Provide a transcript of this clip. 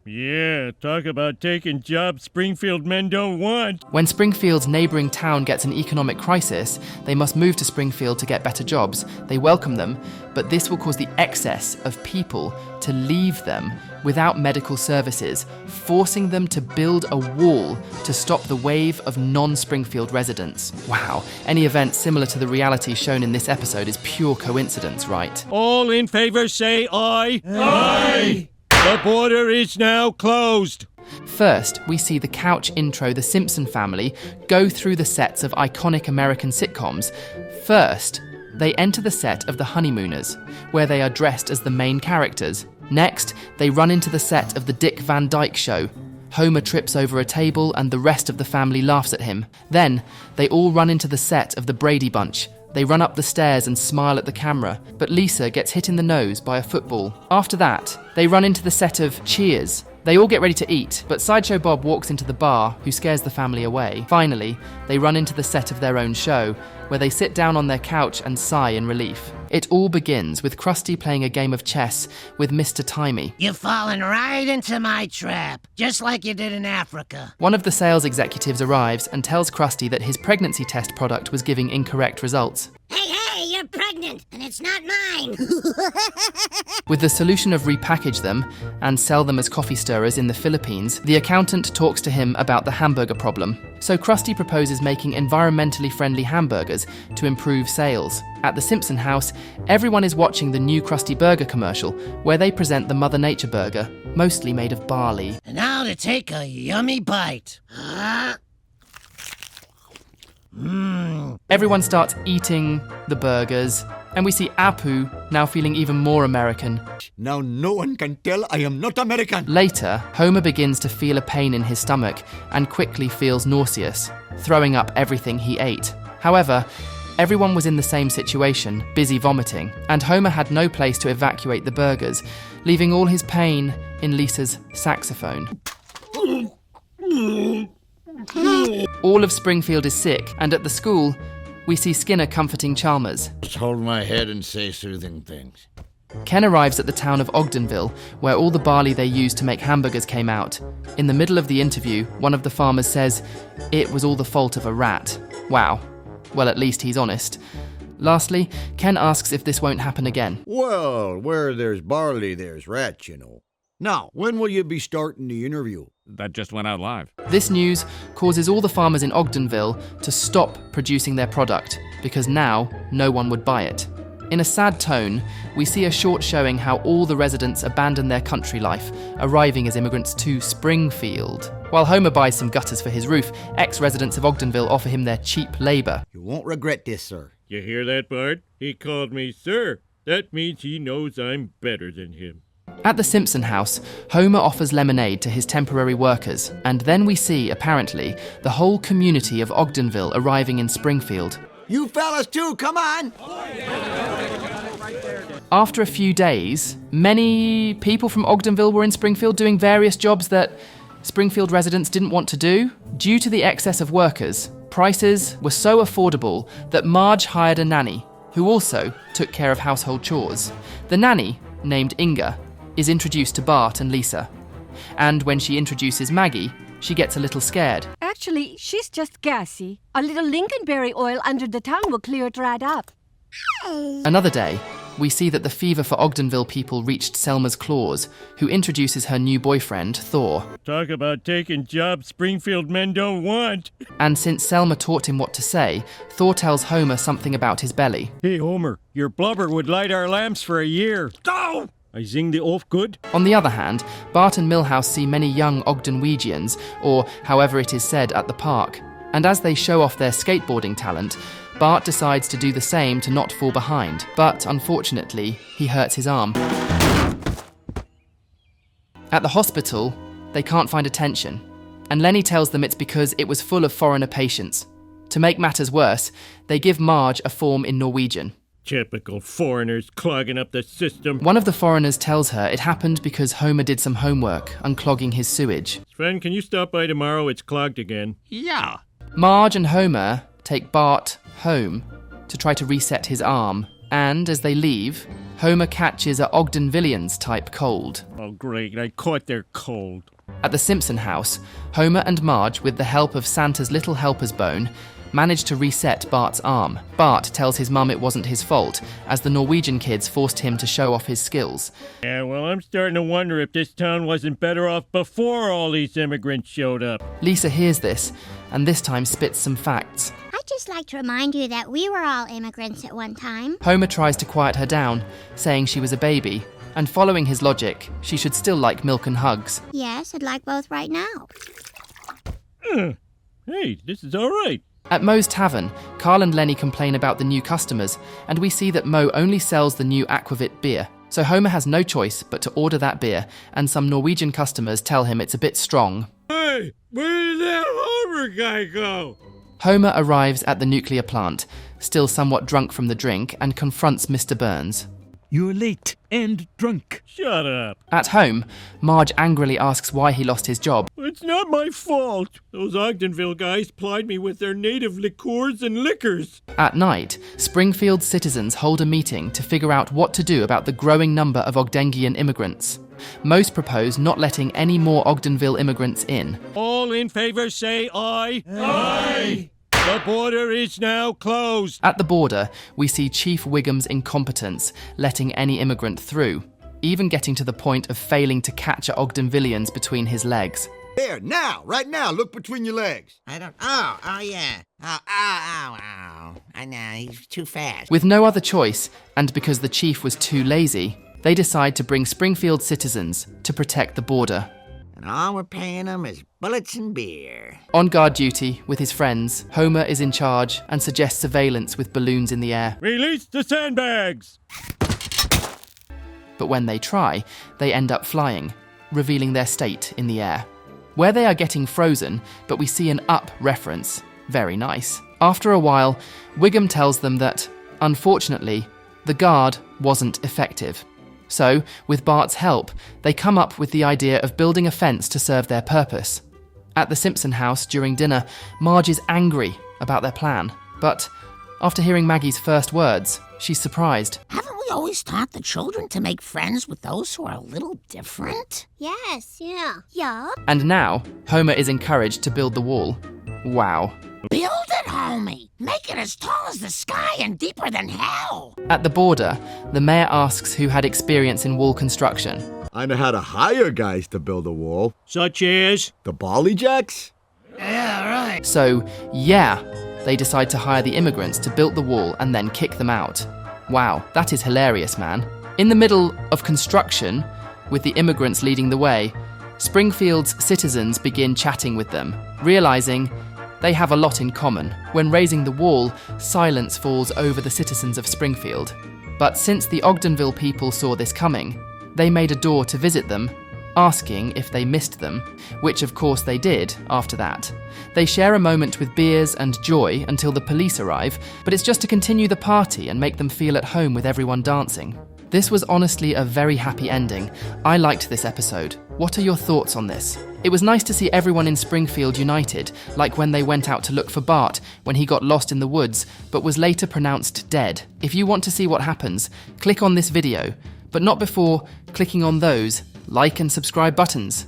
Yeah, talk about taking jobs Springfield men don't want. When Springfield's neighbouring town gets an economic crisis, they must move to Springfield to get better jobs. They welcome them, but this will cause the excess of people to leave them without medical services, forcing them to build a wall to stop the wave of non-Springfield residents. Wow, any event similar to the reality shown in this episode is pure coincidence, right? All in favour say aye. Aye! The border is now closed. First, we see the couch intro the Simpson family go through the sets of iconic American sitcoms. First, they enter the set of The Honeymooners, where they are dressed as the main characters. Next, they run into the set of The Dick Van Dyke Show. Homer trips over a table and the rest of the family laughs at him. Then, they all run into the set of The Brady Bunch. They run up the stairs and smile at the camera, but Lisa gets hit in the nose by a football. After that, they run into the set of Cheers. They all get ready to eat, but Sideshow Bob walks into the bar, who scares the family away. Finally, they run into the set of their own show, where they sit down on their couch and sigh in relief. It all begins with Krusty playing a game of chess with Mr. Timey. You've fallen right into my trap, just like you did in Africa. One of the sales executives arrives and tells Krusty that his pregnancy test product was giving incorrect results. Hey, you're pregnant, and it's not mine. With the solution of repackage them and sell them as coffee stirrers in the Philippines, the accountant talks to him about the hamburger problem. So Krusty proposes making environmentally friendly hamburgers to improve sales. At the Simpson house, everyone is watching the new Krusty Burger commercial, where they present the Mother Nature burger, mostly made of barley. And now to take a yummy bite. Everyone starts eating the burgers, and we see Apu now feeling even more American. Now no one can tell I am not American. Later, Homer begins to feel a pain in his stomach and quickly feels nauseous, throwing up everything he ate. However, everyone was in the same situation, busy vomiting, and Homer had no place to evacuate the burgers, leaving all his pain in Lisa's saxophone. All of Springfield is sick, and at the school, we see Skinner comforting Chalmers. Just hold my head and say soothing things. Ken arrives at the town of Ogdenville, where all the barley they used to make hamburgers came out. In the middle of the interview, one of the farmers says it was all the fault of a rat. Wow. Well, at least he's honest. Lastly, Ken asks if this won't happen again. Well, where there's barley, there's rats, you know. Now, when will you be starting the interview? That just went out live. This news causes all the farmers in Ogdenville to stop producing their product, because now no one would buy it. In a sad tone, we see a short showing how all the residents abandon their country life, arriving as immigrants to Springfield. While Homer buys some gutters for his roof, ex-residents of Ogdenville offer him their cheap labour. You won't regret this, sir. You hear that, Bart? He called me sir. That means he knows I'm better than him. At the Simpson house, Homer offers lemonade to his temporary workers, and then we see, apparently, the whole community of Ogdenville arriving in Springfield. You fellas too, come on! After a few days, many people from Ogdenville were in Springfield doing various jobs that Springfield residents didn't want to do. Due to the excess of workers, prices were so affordable that Marge hired a nanny, who also took care of household chores. The nanny, named Inga, is introduced to Bart and Lisa. And when she introduces Maggie, she gets a little scared. Actually, she's just gassy. A little lingonberry oil under the tongue will clear it right up. Another day, we see that the fever for Ogdenville people reached Selma's claws, who introduces her new boyfriend, Thor. Talk about taking jobs Springfield men don't want. And since Selma taught him what to say, Thor tells Homer something about his belly. Hey, Homer, your blubber would light our lamps for a year. Go! I zing the off good. On the other hand, Bart and Milhouse see many young Ogdenwegians, or however it is said, at the park. And as they show off their skateboarding talent, Bart decides to do the same to not fall behind. But unfortunately, he hurts his arm. At the hospital, they can't find attention, and Lenny tells them it's because it was full of foreigner patients. To make matters worse, they give Marge a form in Norwegian. Typical foreigners clogging up the system. One of the foreigners tells her it happened because Homer did some homework, unclogging his sewage. Sven, can you stop by tomorrow? It's clogged again. Yeah. Marge and Homer take Bart home to try to reset his arm, And as they leave, Homer catches a Ogdenvillians type cold. Oh, great. I caught their cold. At the Simpson house, Homer and Marge, with the help of Santa's little helper's bone, manage to reset Bart's arm. Bart tells his mum it wasn't his fault, as the Norwegian kids forced him to show off his skills. Yeah, well, I'm starting to wonder if this town wasn't better off before all these immigrants showed up. Lisa hears this, and this time spits some facts. I'd just like to remind you that we were all immigrants at one time. Homer tries to quiet her down, saying she was a baby, and following his logic, she should still like milk and hugs. Yes, I'd like both right now. Hey, this is all right. At Moe's Tavern, Carl and Lenny complain about the new customers, and we see that Moe only sells the new aquavit beer. So Homer has no choice but to order that beer, and some Norwegian customers tell him it's a bit strong. Hey, where did that Homer guy go? Homer arrives at the nuclear plant, still somewhat drunk from the drink, and confronts Mr. Burns. You're late and drunk. Shut up. At home, Marge angrily asks why he lost his job. It's not my fault. Those Ogdenville guys plied me with their native liqueurs and liquors. At night, Springfield citizens hold a meeting to figure out what to do about the growing number of Ogdengian immigrants. Most propose not letting any more Ogdenville immigrants in. All in favor say aye. Aye. The border is now closed. At the border, we see Chief Wiggum's incompetence letting any immigrant through, even getting to the point of failing to catch a Ogdenvillians between his legs. There, now, right now, look between your legs. I don't. Oh, yeah. Ow. I know, he's too fast. With no other choice, and because the chief was too lazy, they decide to bring Springfield citizens to protect the border. And all we're paying him is bullets and beer. On guard duty with his friends, Homer is in charge and suggests surveillance with balloons in the air. Release the sandbags. But when they try, they end up flying, revealing their state in the air. Where they are getting frozen, but we see an Up reference. Very nice. After a while, Wiggum tells them that, unfortunately, the guard wasn't effective. So, with Bart's help, they come up with the idea of building a fence to serve their purpose. At the Simpson house during dinner, Marge is angry about their plan. But after hearing Maggie's first words, she's surprised. Haven't we always taught the children to make friends with those who are a little different? Yes, yeah. Yeah. And now, Homer is encouraged to build the wall. Wow. Build it, homie. Make it as tall as the sky and deeper than hell. At the border, the mayor asks who had experience in wall construction. I know how to hire guys to build a wall. Such as? The Bally Jacks? Yeah, right. So, yeah, they decide to hire the immigrants to build the wall and then kick them out. Wow, that is hilarious, man. In the middle of construction, with the immigrants leading the way, Springfield's citizens begin chatting with them, realizing they have a lot in common. When raising the wall, silence falls over the citizens of Springfield. But since the Ogdenville people saw this coming, they made a door to visit them, asking if they missed them, which of course they did after that. They share a moment with beers and joy until the police arrive, but it's just to continue the party and make them feel at home with everyone dancing. This was honestly a very happy ending. I liked this episode. What are your thoughts on this? It was nice to see everyone in Springfield united, like when they went out to look for Bart when he got lost in the woods, but was later pronounced dead. If you want to see what happens, click on this video, but not before clicking on those like and subscribe buttons.